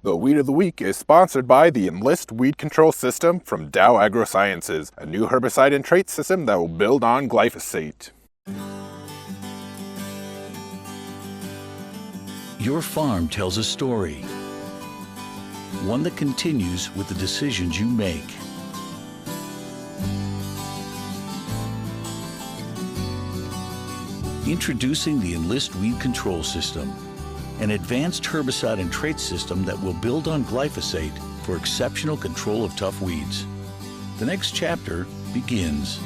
The Weed of the Week is sponsored by the Enlist Weed Control System from Dow AgroSciences, a new herbicide and trait system that will build on glyphosate. Your farm tells a story, one that continues with the decisions you make. Introducing the Enlist Weed Control System, an advanced herbicide and trait system that will build on glyphosate for exceptional control of tough weeds. The next chapter begins.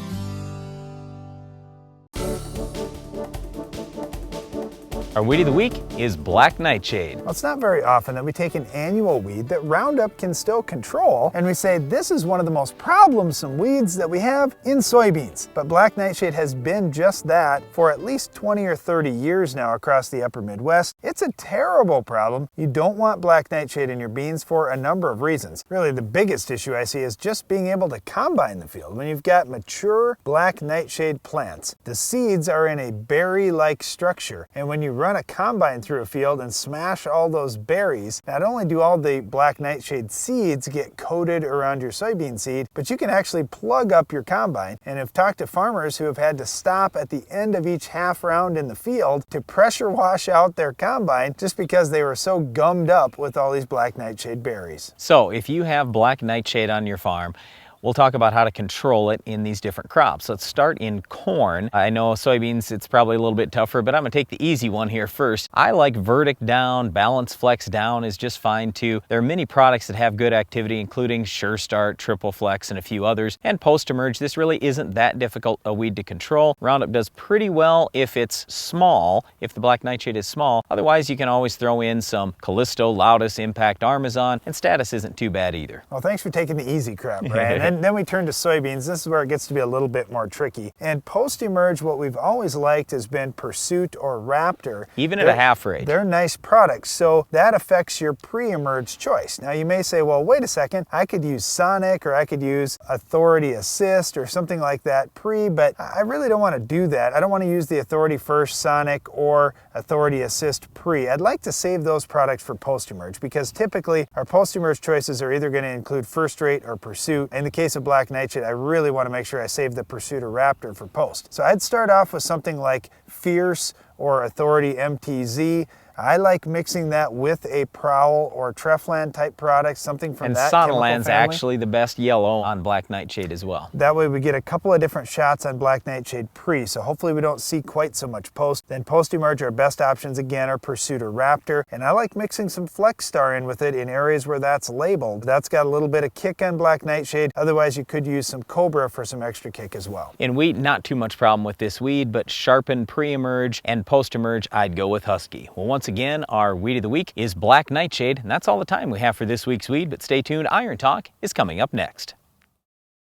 Our Weed of the Week is Black Nightshade. Well, it's not very often that we take an annual weed that Roundup can still control and we say this is one of the most problemsome weeds that we have in soybeans. But Black Nightshade has been just that for at least 20 or 30 years now across the upper Midwest. It's a terrible problem. You don't want Black Nightshade in your beans for a number of reasons. Really, the biggest issue I see is just being able to combine the field. When you've got mature Black Nightshade plants, the seeds are in a berry-like structure, and when you run a combine through a field and smash all those berries, not only do all the Black Nightshade seeds get coated around your soybean seed, but you can actually plug up your combine. And I've talked to farmers who have had to stop at the end of each half round in the field to pressure wash out their combine just because they were so gummed up with all these Black Nightshade berries. So if you have Black Nightshade on your farm, we'll talk about how to control it in these different crops. Let's start in corn. I know soybeans, it's probably a little bit tougher, but I'm gonna take the easy one here first. I like Verdict down, Balance Flex down is just fine too. There are many products that have good activity, including Sure Start, Triple Flex, and a few others. And post-emerge, this really isn't that difficult a weed to control. Roundup does pretty well if it's small, if the Black Nightshade is small. Otherwise, you can always throw in some Callisto, Loudus, Impact, Armazon, and Status isn't too bad either. Well, thanks for taking the easy crap, Brian. And then we turn to soybeans. This is where it gets to be a little bit more tricky. And post-emerge, what we've always liked has been Pursuit or Raptor. Even at a half rate. They're nice products, so that affects your pre-emerge choice. Now you may say, well, wait a second, I could use Sonic or I could use Authority Assist or something like that pre, but I really don't want to do that. I don't want to use the Authority First Sonic or Authority Assist pre. I'd like to save those products for post-emerge because typically our post-emerge choices are either going to include First Rate or Pursuit. In the case of Black Nightshade, I really want to make sure I save the Pursuit or Raptor for post. So I'd start off with something like Fierce or Authority MTZ. I like mixing that with a Prowl or Treflan type product, something from that chemical family. And Sonaland's actually the best yellow on Black Nightshade as well. That way we get a couple of different shots on Black Nightshade pre, so hopefully we don't see quite so much post. Then post-emerge, our best options again are Pursuit or Raptor, and I like mixing some Flex Star in with it in areas where that's labeled. That's got a little bit of kick on Black Nightshade, otherwise you could use some Cobra for some extra kick as well. In wheat, not too much problem with this weed, but sharpen pre-emerge and post-emerge, I'd go with Husky. Well, once again, our Weed of the Week is Black Nightshade, and that's all the time we have for this week's weed, but stay tuned, Iron Talk is coming up next.